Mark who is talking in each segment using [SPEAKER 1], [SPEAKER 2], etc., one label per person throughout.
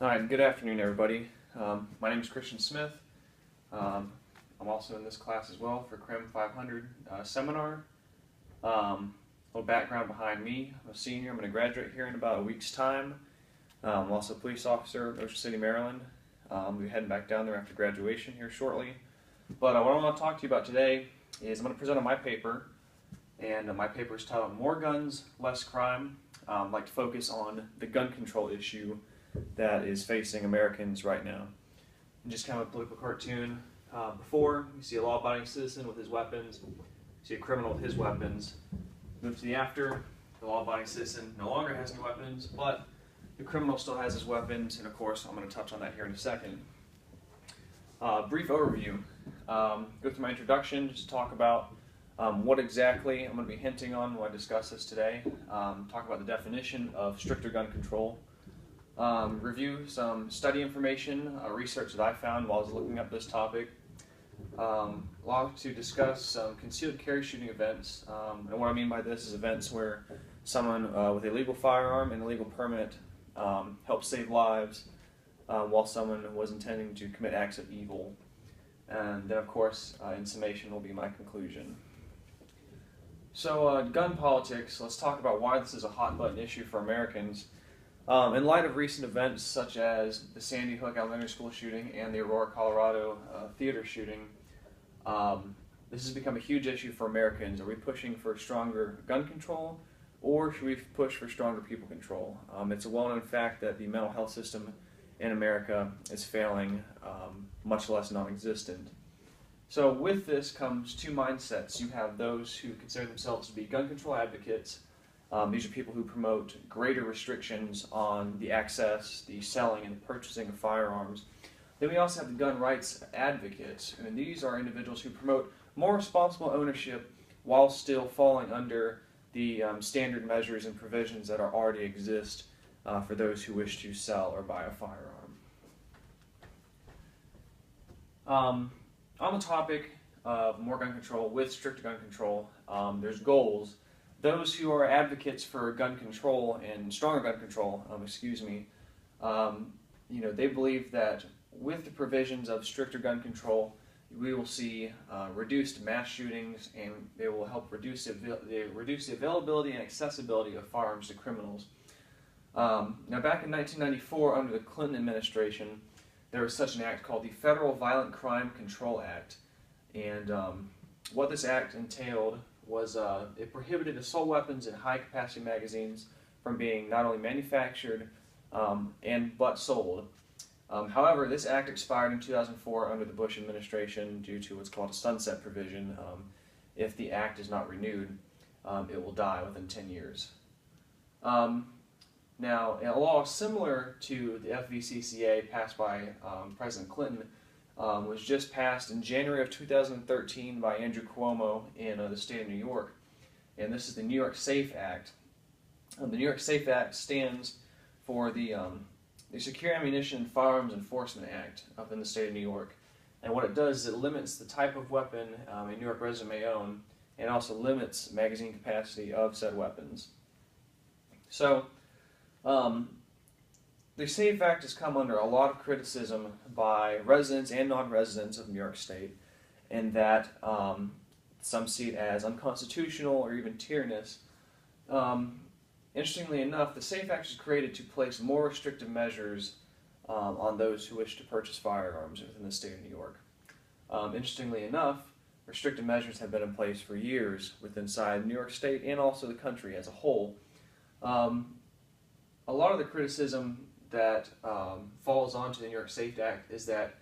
[SPEAKER 1] All right, good afternoon, everybody. My name is Christian Smith. I'm also in this class as well for CRIM500 seminar. A little background behind me. I'm a senior. I'm going to graduate here in about a week's time. I'm also a police officer in Ocean City, Maryland. We'll be heading back down there after graduation here shortly. But what I want to talk to you about today is I'm going to present on my paper. And my paper is titled More Guns, Less Crime. I'd like to focus on the gun control issue that is facing Americans right now. And just kind of a political cartoon. Before, you see a law-abiding citizen with his weapons, you see a criminal with his weapons. Move to the after, the law-abiding citizen no longer has any weapons, but the criminal still has his weapons, and of course I'm going to touch on that here in a second. Brief overview. Go through my introduction, just talk about what exactly I'm going to be hinting on when I discuss this today. Talk about the definition of stricter gun control. Review some study information, research that I found while I was looking up this topic. Allow to discuss some concealed carry shooting events. And what I mean by this is events where someone with a legal firearm and a legal permit helped save lives while someone was intending to commit acts of evil. And then, of course, in summation will be my conclusion. So, gun politics, let's talk about why this is a hot-button issue for Americans. In light of recent events such as the Sandy Hook Elementary School shooting and the Aurora, Colorado theater shooting, this has become a huge issue for Americans. Are we pushing for stronger gun control, or should we push for stronger people control? It's a well-known fact that the mental health system in America is failing, much less non-existent. So with this comes two mindsets. You have those who consider themselves to be gun control advocates. These are people who promote greater restrictions on the access, the selling, and the purchasing of firearms. Then we also have the gun rights advocates, and these are individuals who promote more responsible ownership while still falling under the standard measures and provisions that already exist for those who wish to sell or buy a firearm. On the topic of more gun control with stricter gun control, there's goals. Those who are advocates for gun control and stronger gun control, they believe that with the provisions of stricter gun control, we will see reduced mass shootings, and they will help reduce the availability and accessibility of firearms to criminals. Now, back in 1994, under the Clinton administration, there was such an act called the Federal Violent Crime Control Act, and what this act entailed was it prohibited assault weapons and high-capacity magazines from being not only manufactured but sold. However, this act expired in 2004 under the Bush administration due to what's called a sunset provision. If the act is not renewed, it will die within 10 years. Now, a law similar to the FVCCA passed by President Clinton was just passed in January of 2013 by Andrew Cuomo in the state of New York, and this is the New York SAFE Act. The New York SAFE Act stands for the Secure Ammunition and Firearms Enforcement Act up in the state of New York, and what it does is it limits the type of weapon a New York resident may own, and also limits magazine capacity of said weapons. So, the SAFE Act has come under a lot of criticism by residents and non-residents of New York State, in that some see it as unconstitutional or even tyrannous. Interestingly enough, the SAFE Act was created to place more restrictive measures on those who wish to purchase firearms within the state of New York. Interestingly enough, restrictive measures have been in place for years inside New York State and also the country as a whole. A lot of the criticism that falls onto the New York SAFE Act is that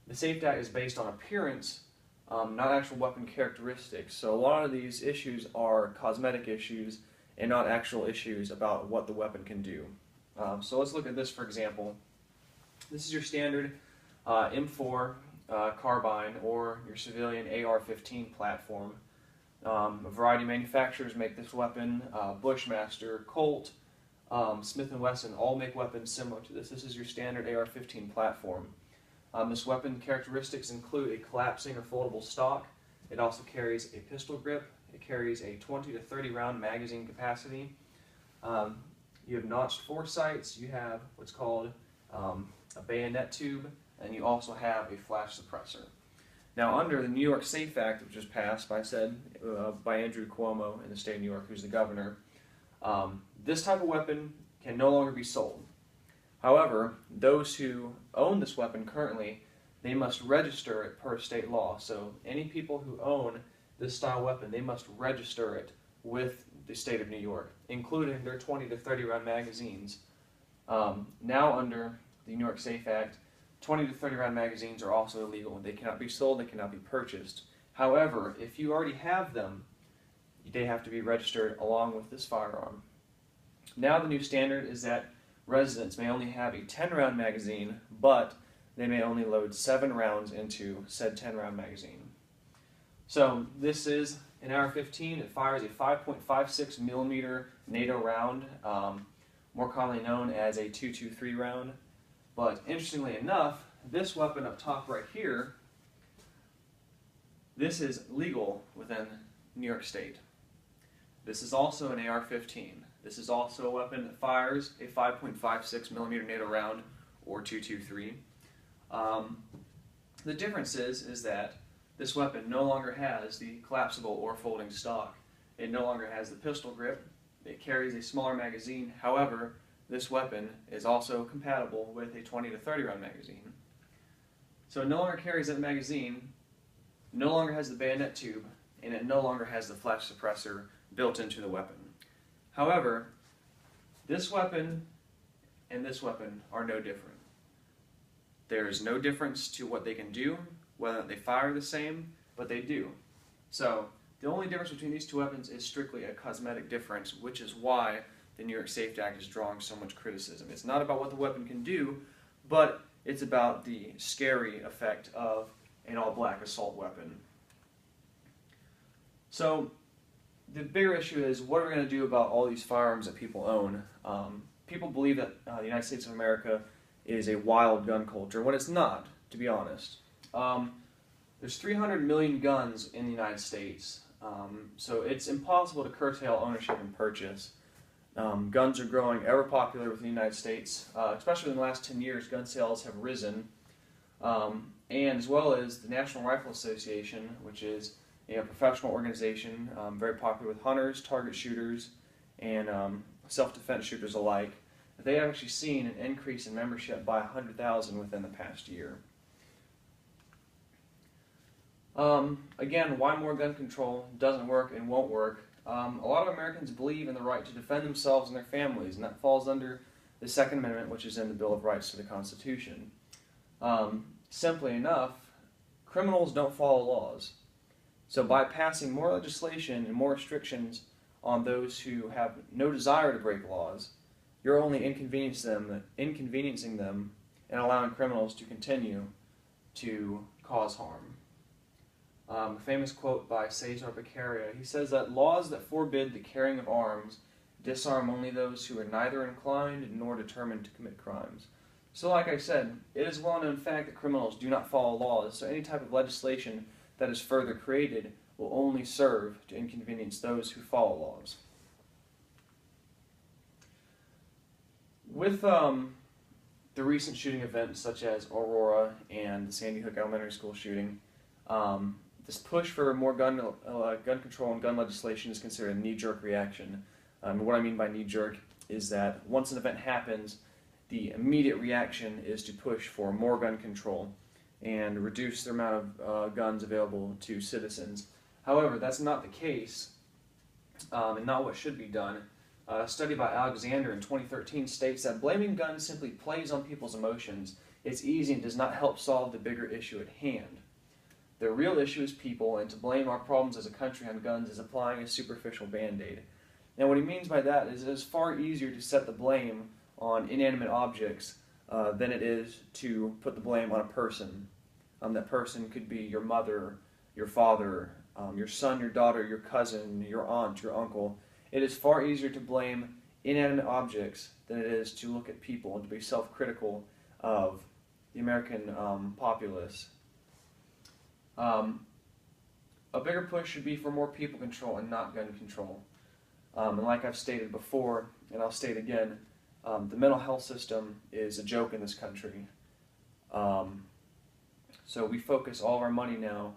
[SPEAKER 1] the SAFE Act is based on appearance, not actual weapon characteristics. So a lot of these issues are cosmetic issues and not actual issues about what the weapon can do. So let's look at this, for example. This is your standard M4 carbine or your civilian AR-15 platform. A variety of manufacturers make this weapon. Bushmaster, Colt, Smith & Wesson all make weapons similar to this. This is your standard AR-15 platform. This weapon characteristics include a collapsing or foldable stock. It also carries a pistol grip. It carries a 20 to 30 round magazine capacity. You have notched foresights. You have what's called a bayonet tube, and you also have a flash suppressor. Now, under the New York SAFE Act, which was passed by Andrew Cuomo in the state of New York, who's the governor, this type of weapon can no longer be sold. However, those who own this weapon currently, they must register it per state law. So any people who own this style weapon, they must register it with the state of New York, including their 20 to 30 round magazines. Now under the New York SAFE Act, 20 to 30 round magazines are also illegal. They cannot be sold, they cannot be purchased. However, if you already have them, they have to be registered along with this firearm. Now the new standard is that residents may only have a 10-round magazine, but they may only load 7 rounds into said 10-round magazine. So this is an AR-15. It fires a 5.56 millimeter NATO round, more commonly known as a 223 round. But interestingly enough, this weapon up top right here, this is legal within New York State. This is also an AR-15. This is also a weapon that fires a 5.56 millimeter NATO round, or 223. The difference is that this weapon no longer has the collapsible or folding stock. It no longer has the pistol grip. It carries a smaller magazine. However, this weapon is also compatible with a 20 to 30 round magazine. So it no longer carries that magazine, no longer has the bayonet tube, and it no longer has the flash suppressor built into the weapon. However, this weapon and this weapon are no different. There is no difference to what they can do, whether they fire the same, but they do. So the only difference between these two weapons is strictly a cosmetic difference, which is why the New York SAFE Act is drawing so much criticism. It's not about what the weapon can do, but it's about the scary effect of an all-black assault weapon. So the bigger issue is, what are we going to do about all these firearms that people own? People believe that the United States of America is a wild gun culture, when it's not, to be honest. There's 300 million guns in the United States, so it's impossible to curtail ownership and purchase. Guns are growing ever popular within the United States, especially in the last 10 years. Gun sales have risen, and as well as the National Rifle Association, which is a professional organization very popular with hunters, target shooters, and self-defense shooters alike. They have actually seen an increase in membership by 100,000 within the past year. Again, why more gun control doesn't work and won't work. A lot of Americans believe in the right to defend themselves and their families, and that falls under the Second Amendment, which is in the Bill of Rights to the Constitution. Simply enough, criminals don't follow laws. So by passing more legislation and more restrictions on those who have no desire to break laws, you're only inconveniencing them and allowing criminals to continue to cause harm. A famous quote by Cesar Beccaria, he says that laws that forbid the carrying of arms disarm only those who are neither inclined nor determined to commit crimes. So like I said, it is a well-known fact that criminals do not follow laws, so any type of legislation that is further created will only serve to inconvenience those who follow laws. With the recent shooting events such as Aurora and the Sandy Hook Elementary School shooting, this push for more gun control and gun legislation is considered a knee-jerk reaction. What I mean by knee-jerk is that once an event happens, the immediate reaction is to push for more gun control and reduce the amount of guns available to citizens. However, that's not the case, and not what should be done. A study by Alexander in 2013 states that blaming guns simply plays on people's emotions. It's easy and does not help solve the bigger issue at hand. The real issue is people, and to blame our problems as a country on guns is applying a superficial band-aid. Now what he means by that is it is far easier to set the blame on inanimate objects than it is to put the blame on a person. That person could be your mother, your father, your son, your daughter, your cousin, your aunt, your uncle. It is far easier to blame inanimate objects than it is to look at people and to be self-critical of the American populace. A bigger push should be for more people control and not gun control. And like I've stated before, and I'll state again, The mental health system is a joke in this country. So we focus all of our money now,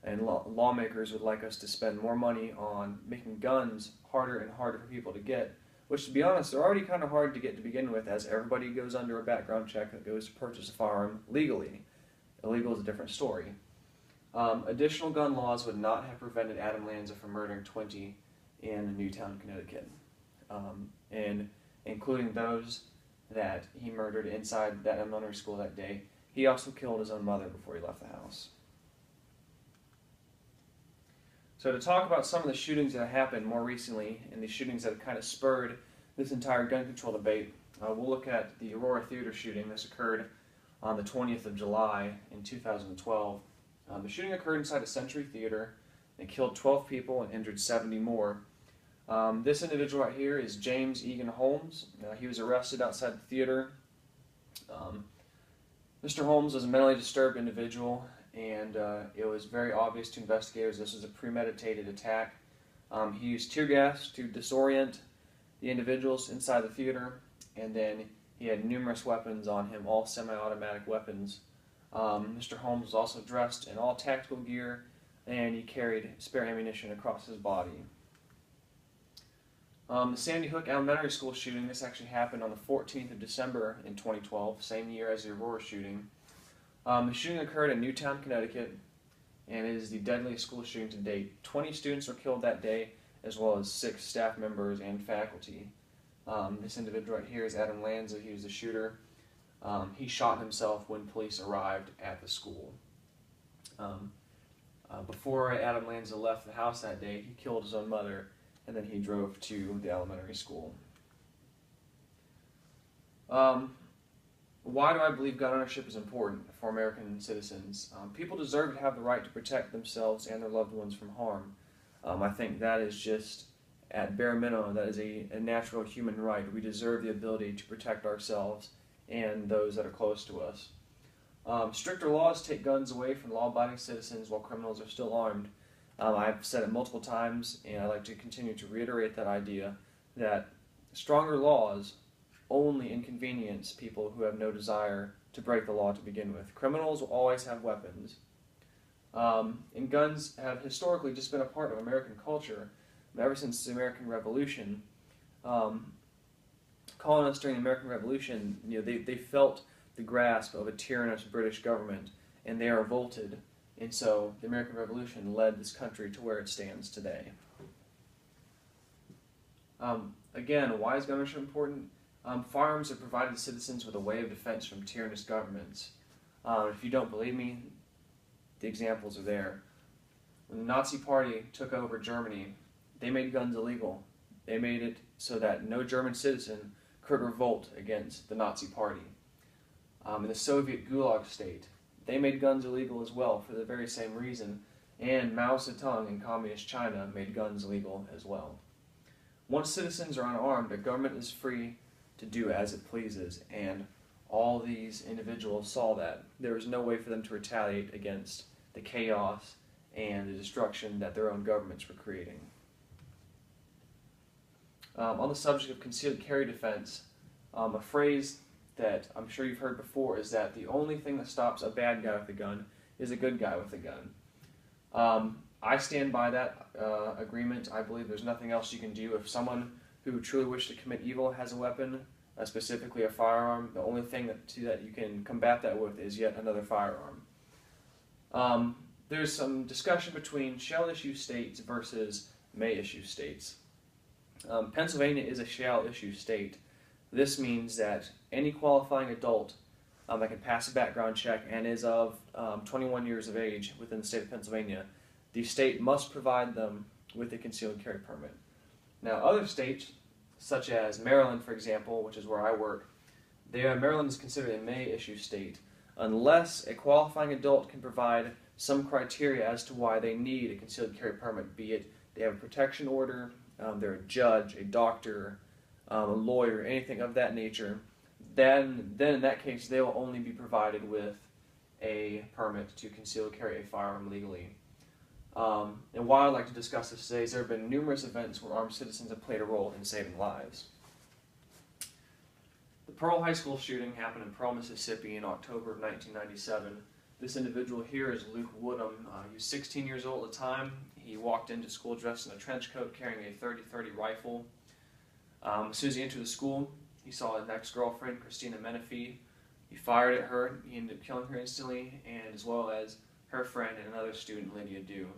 [SPEAKER 1] and lawmakers would like us to spend more money on making guns harder and harder for people to get, which, to be honest, they're already kind of hard to get to begin with, as everybody goes under a background check that goes to purchase a firearm legally. Illegal is a different story. Additional gun laws would not have prevented Adam Lanza from murdering 20 in Newtown, Connecticut, and including those that he murdered inside that elementary school that day. He also killed his own mother before he left the house. So to talk about some of the shootings that happened more recently, and the shootings that have kind of spurred this entire gun control debate, we'll look at the Aurora Theater shooting. This occurred on the 20th of July in 2012. The shooting occurred inside a Century Theater and killed 12 people and injured 70 more. This individual right here is James Egan Holmes. He was arrested outside the theater. Mr. Holmes was a mentally disturbed individual, and it was very obvious to investigators this was a premeditated attack. He used tear gas to disorient the individuals inside the theater, and then he had numerous weapons on him, all semi-automatic weapons. Mr. Holmes was also dressed in all tactical gear, and he carried spare ammunition across his body. The Sandy Hook Elementary School shooting, this actually happened on the 14th of December in 2012, same year as the Aurora shooting. The shooting occurred in Newtown, Connecticut, and it is the deadliest school shooting to date. 20 students were killed that day, as well as 6 staff members and faculty. This individual right here is Adam Lanza. He was the shooter. He shot himself when police arrived at the school. Before Adam Lanza left the house that day, he killed his own mother, and then he drove to the elementary school. Why do I believe gun ownership is important for American citizens? People deserve to have the right to protect themselves and their loved ones from harm. I think that is just, at bare minimum, that is a natural human right. We deserve the ability to protect ourselves and those that are close to us. Stricter laws take guns away from law-abiding citizens while criminals are still armed. I've said it multiple times, and I'd like to continue to reiterate that idea, that stronger laws only inconvenience people who have no desire to break the law to begin with. Criminals will always have weapons. And guns have historically just been a part of American culture ever since the American Revolution. Colonists during the American Revolution, they felt the grasp of a tyrannous British government, and they revolted. And so the American Revolution led this country to where it stands today. Again, why is gun ownership important? Firearms have provided citizens with a way of defense from tyrannous governments. If you don't believe me, the examples are there. When the Nazi Party took over Germany, they made guns illegal. They made it so that no German citizen could revolt against the Nazi Party. In the Soviet Gulag state, they made guns illegal as well for the very same reason, and Mao Zedong in Communist China made guns illegal as well. Once citizens are unarmed, the government is free to do as it pleases, and all these individuals saw that. There was no way for them to retaliate against the chaos and the destruction that their own governments were creating. On the subject of concealed carry defense, a phrase that I'm sure you've heard before is that the only thing that stops a bad guy with a gun is a good guy with a gun. I stand by that agreement. I believe there's nothing else you can do. If someone who truly wishes to commit evil has a weapon, specifically a firearm, the only thing that you can combat that with is yet another firearm. There's some discussion between shall-issue states versus may-issue states. Pennsylvania is a shall-issue state. This means that any qualifying adult that can pass a background check and is of 21 years of age within the state of Pennsylvania, the state must provide them with a concealed carry permit. Now, other states, such as Maryland, for example, which is where I work, Maryland is considered a may-issue state unless a qualifying adult can provide some criteria as to why they need a concealed carry permit, be it they have a protection order, they're a judge, a doctor, a lawyer, anything of that nature. Then in that case, they will only be provided with a permit to conceal carry a firearm legally. And why I'd like to discuss this today is there have been numerous events where armed citizens have played a role in saving lives. The Pearl High School shooting happened in Pearl, Mississippi in October of 1997. This individual here is Luke Woodham. He was 16 years old at the time. He walked into school dressed in a trench coat carrying a .30-30 rifle. As soon as he entered the school, he saw his ex-girlfriend, Christina Menifee. He fired at her. He ended up killing her instantly, and as well as her friend and another student, Lydia Dew.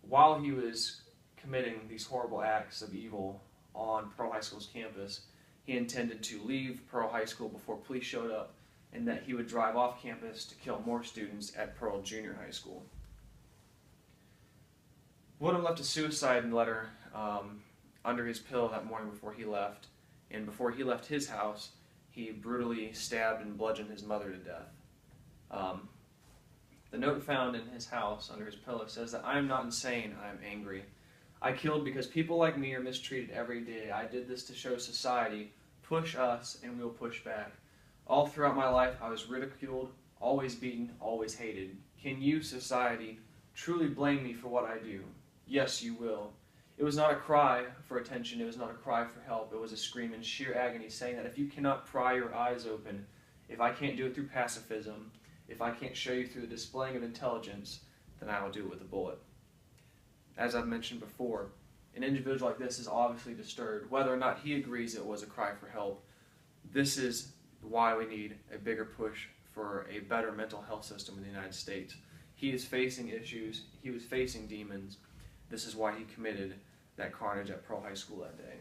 [SPEAKER 1] While he was committing these horrible acts of evil on Pearl High School's campus, he intended to leave Pearl High School before police showed up, and that he would drive off campus to kill more students at Pearl Junior High School. Woodham left a suicide letter under his pillow that morning before he left, and before he left his house, he brutally stabbed and bludgeoned his mother to death. The note found in his house under his pillow says that I am not insane, I am angry. I killed because people like me are mistreated every day. I did this to show society, push us and we will push back. All throughout my life I was ridiculed, always beaten, always hated. Can you, society, truly blame me for what I do? Yes, you will. It was not a cry for attention, it was not a cry for help, it was a scream in sheer agony saying that if you cannot pry your eyes open, if I can't do it through pacifism, if I can't show you through the displaying of intelligence, then I will do it with a bullet. As I've mentioned before, an individual like this is obviously disturbed, whether or not he agrees it was a cry for help. This is why we need a bigger push for a better mental health system in the United States. He is facing issues, he was facing demons. This is why he committed that carnage at Pearl High School that day.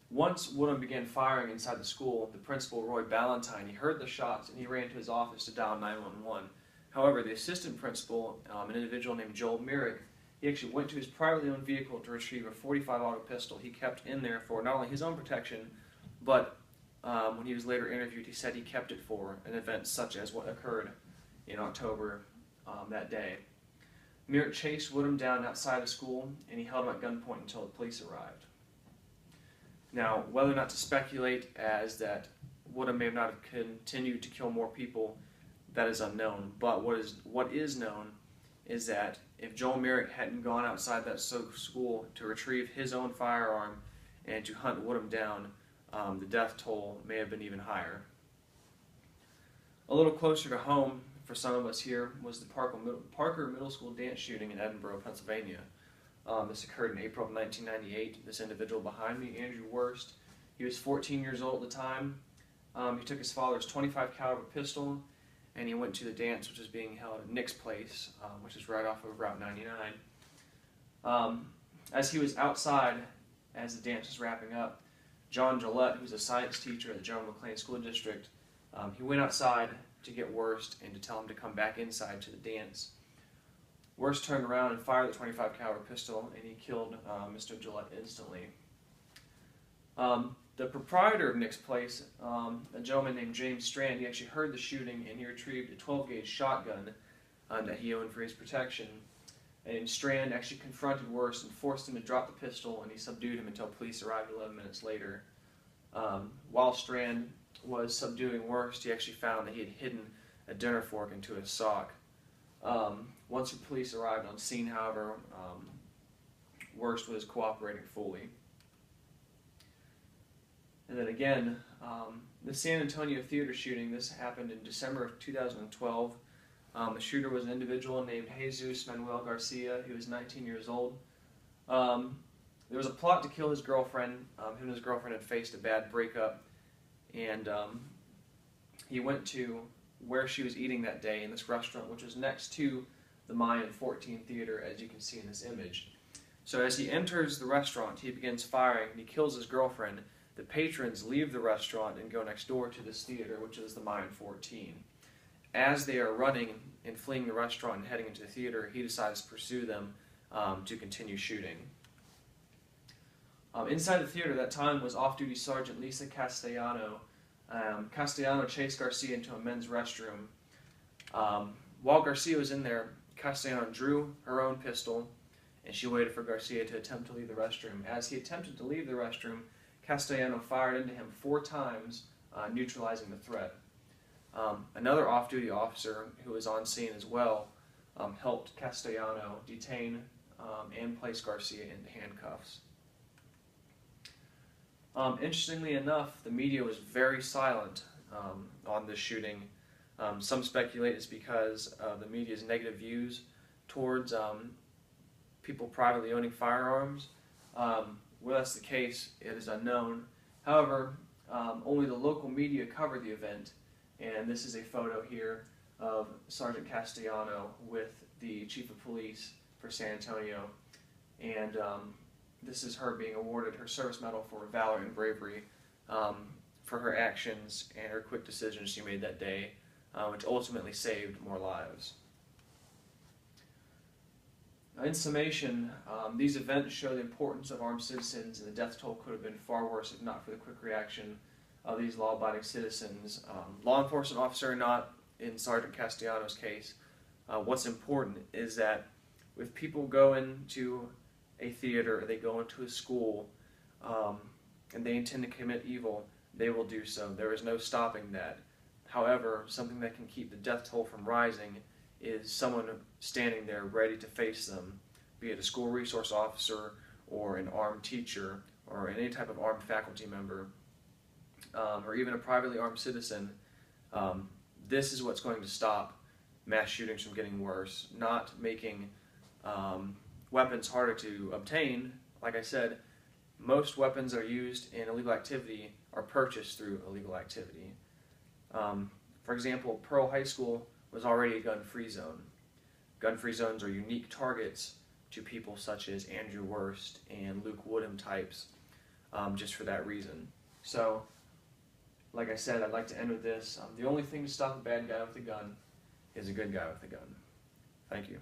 [SPEAKER 1] Once Woodham began firing inside the school, the principal, Roy Ballantyne, he heard the shots and he ran to his office to dial 911. However, the assistant principal, an individual named Joel Merrick, he actually went to his privately owned vehicle to retrieve a .45 auto pistol he kept in there for not only his own protection, but when he was later interviewed, he said he kept it for an event such as what occurred in October that day. Merrick chased Woodham down outside of school and he held him at gunpoint until the police arrived. Now, whether or not to speculate as that Woodham may not have continued to kill more people, that is unknown. But what is known is that if Joel Merrick hadn't gone outside that school to retrieve his own firearm and to hunt Woodham down, the death toll may have been even higher. A little closer to home for some of us here was the Parker Middle School dance shooting in Edinburgh, Pennsylvania. This occurred in April of 1998. This individual behind me, Andrew Worst, he was 14 years old at the time. He took his father's .25 caliber pistol and he went to the dance which was being held at Nick's Place, which is right off of Route 99. As he was outside, as the dance was wrapping up, John Gillette, who's a science teacher at the General McLean School District, he went outside to get Worst and to tell him to come back inside to the dance. Worst turned around and fired the .25 caliber pistol, and he killed Mr. Gillette instantly. The proprietor of Nick's Place, a gentleman named James Strand, he actually heard the shooting and he retrieved a 12-gauge shotgun that he owned for his protection. And Strand actually confronted Worst and forced him to drop the pistol, and he subdued him until police arrived 11 minutes later. While Strand was subduing Worst, he actually found that he had hidden a dinner fork into his sock. Once the police arrived on scene, however, Worst was cooperating fully. And then again, the San Antonio theater shooting, this happened in December of 2012. The shooter was an individual named Jesus Manuel Garcia. He was 19 years old. There was a plot to kill his girlfriend. Him and his girlfriend had faced a bad breakup, and he went to where she was eating that day in this restaurant, which was next to the Mayan 14 Theater, as you can see in this image. So as he enters the restaurant, he begins firing, and he kills his girlfriend. The patrons leave the restaurant and go next door to this theater, which is the Mayan 14. As they are running and fleeing the restaurant and heading into the theater, he decides to pursue them to continue shooting. Inside the theater at that time was off-duty Sergeant Lisa Castellano. Castellano chased Garcia into a men's restroom. While Garcia was in there, Castellano drew her own pistol, and she waited for Garcia to attempt to leave the restroom. As he attempted to leave the restroom, Castellano fired into him 4 times, neutralizing the threat. Another off-duty officer who was on scene as well helped Castellano detain and place Garcia into handcuffs. Interestingly enough, the media was very silent on this shooting. Some speculate it's because of the media's negative views towards people privately owning firearms. Whether that's the case, it is unknown. However, only the local media covered the event, and this is a photo here of Sergeant Castellano with the Chief of Police for San Antonio, and this is her being awarded her service medal for valor and bravery for her actions and her quick decisions she made that day, which ultimately saved more lives. In summation, these events show the importance of armed citizens, and the death toll could have been far worse if not for the quick reaction of these law-abiding citizens. Law enforcement officer or not, in Sergeant Castellano's case, what's important is that if people go into a theater, or they go into a school, and they intend to commit evil, they will do so. There is no stopping that. However, something that can keep the death toll from rising is someone standing there ready to face them, be it a school resource officer or an armed teacher or any type of armed faculty member, or even a privately armed citizen. This is what's going to stop mass shootings from getting worse, not making weapons harder to obtain. Like I said, most weapons that are used in illegal activity are purchased through illegal activity. For example, Pearl High School was already a gun-free zone. Gun-free zones are unique targets to people such as Andrew Worst and Luke Woodham types, just for that reason. So, like I said, I'd like to end with this. The only thing to stop a bad guy with a gun is a good guy with a gun. Thank you.